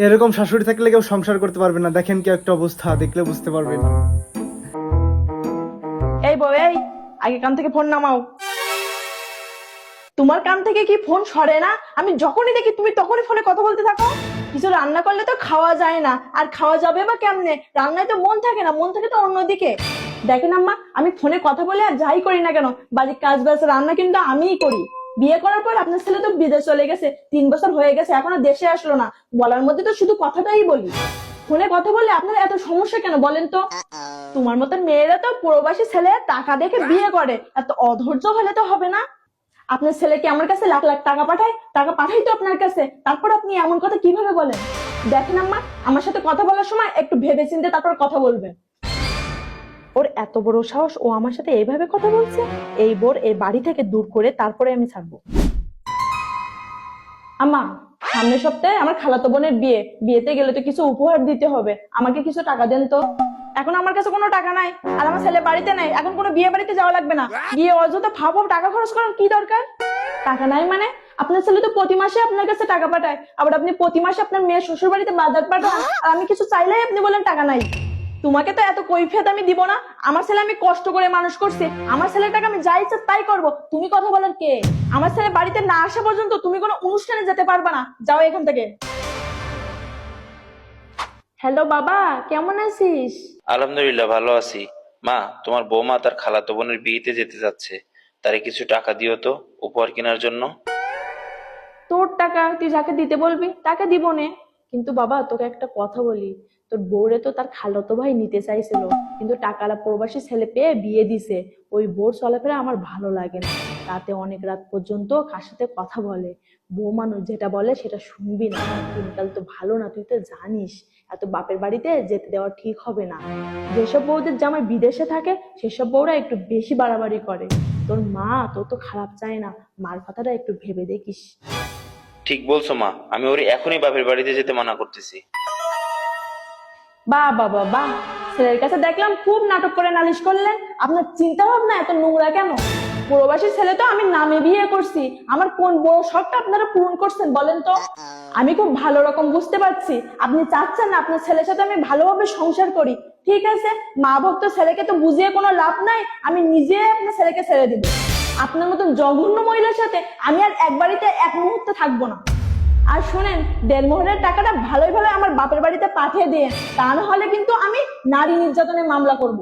এরকম শাশুড়ি থাকলে কেউ সংসার করতে পারবে না। দেখেন কি একটা অবস্থা, দেখলে বুঝতে পারবেন। এই বউ, এই আগে কান থেকে ফোন নামাও। তোমার কান থেকে কি ফোন সরে না? আমি যখনই দেখি তুমি তখনই ফোনে কথা বলতে থাকো। কিছু রান্না করলে তো খাওয়া যায় না, আর খাওয়া যাবে বা কেমনে? রান্নায় তো মন থাকে না, মন থাকে তো অন্যদিকে। দেখেন আম্মা, আমি ফোনে কথা বলে আর যাই করি না কেন, বাড়ির কাজ বাজ রান্না কিন্তু আমিই করি। বিয়ে করার পর আপনার ছেলে তো বিদেশ চলে গেছে, 3 বছর হয়ে গেছে, এখনো দেশে আসলো না। বলার মধ্যে তো শুধু কথাটাই বলি। ফোনে কথা বললে আপনার এত সমস্যা কেন বলেন তো? তোমার মতো মেয়েরা তো প্রবাসী ছেলে টাকা দেখে বিয়ে করে, এত অধৈর্য হলে তো হবে না। আপনার ছেলে কি আমার কাছে লাখ লাখ টাকা পাঠায়? টাকা পাঠাই তো আপনার কাছে, তারপর আপনি এমন কথা কিভাবে বলেন? দেখেন আম্মা, আমার সাথে কথা বলার সময় একটু ভেবে চিন্তে তারপর কথা বলবেন। ওর এত বড় সাহস, ও আমার সাথে এইভাবে কথা বলছে। এই বোর এই বাড়ি থেকে দূর করে তারপরে আমি ছাড়বো। আম্মা, সামনের সপ্তাহে আমার খালাতো বোনের বিয়ে, বিয়েতে গেলে তো কিছু উপহার দিতে হবে, আমাকে কিছু টাকা দেন তো। এখন আমার কাছে কোনো টাকা নাই, আর আমার ছেলে বাড়িতে নাই, এখন কোনো বিয়ে বাড়িতে যাওয়া লাগবে না। গিয়ে অযথা ফাও ফাও টাকা খরচ করার কি দরকার? টাকা নাই মানে? আপনার ছেলে তো প্রতি মাসে আপনার কাছে টাকা পাঠায়, আবার আপনি প্রতি মাসে আপনার মেয়ের শ্বশুর বাড়িতে বাজার পাঠান, আর আমি কিছু চাইলেই আপনি বলেন টাকা নাই। তোমাকে তো এত কৈফিয়ত আমি দিব না। আমার ছেলে আমি কষ্ট করে মানুষ করছি, আমার ছেলের টাকা আমি যা ইচ্ছা তাই করব। তুমি কথা বলার কে? আমার ছেলে বাড়িতে না আসা পর্যন্ত তুমি কোনো অনুষ্ঠানে যেতে পারবে না, যাও এখান থেকে। হ্যালো বাবা, কেমন আছিস? আলহামদুলিল্লাহ ভালো আছি। মা, তোমার বৌমা তার খালাতো বোনের বিয়েতে যেতে যাচ্ছে, তারে কিছু টাকা দিও তো উপহার কেনার জন্য। তোর টাকা তুই যাকে দিতে বলবি তাকে দিব নে। কিন্তু বাবা, তোকে একটা কথা বলি, তোর বউরে তো তার খালাতো ভাই নিতে চাইছিল, কিন্তু টাকালা প্রবাসী ছেলে পেয়ে বিয়ে দিছে। ওই বউর চলাফেরা আমার ভালো লাগে না। রাতে অনেক রাত পর্যন্ত কার সাথে কথা বলে। বউ মানুষ যেটা বলে সেটা শুনবি না। দিনকাল তো ভালো না, তুই তো জানিস। এত বাপের বাড়িতে যেতে দেওয়া ঠিক হবে না। যেসব বউদের জামাই বিদেশে থাকে সেসব বউরা একটু বেশি বাড়াবাড়ি করে। তোর মা তোর তো খারাপ চায় না, মার কথাটা একটু ভেবে দেখিস। ঠিক বলছো মা, আমি ওর এখনই বাপের বাড়িতে যেতে মানা করতেছি। বাহ বাবা বাহ, ছেলের কাছে দেখলাম খুব নাটক করে নালিশ করলেন। আপনার চিন্তা ভাবনা এত নোংরা কেন? প্রবাসী ছেলে তো আমি নামে বিয়ে করছি, আমার কোন বড় শখটা আপনারা পূরণ করছেন বলেন তো? আমি খুব ভালো রকম বুঝতে পারছি আপনি চাচ্ছেন না আপনার ছেলের সাথে আমি ভালোভাবে সংসার করি। ঠিক আছে, মা ভক্ত ছেলেকে তো বুঝিয়ে কোনো লাভ নাই, আমি নিজে আপনার ছেলেকে ছেড়ে দিব। আপনার মতন জঘন্য মহিলার সাথে আমি আর এক বাড়িতে এক মুহূর্তে থাকবো না। আর শোনেন, দেড়মোহরের টাকাটা ভালোই ভালো আমার বাপের বাড়িতে পাঠিয়ে দিয়ে, তা না হলে কিন্তু আমি নারী নির্যাতনের মামলা করব।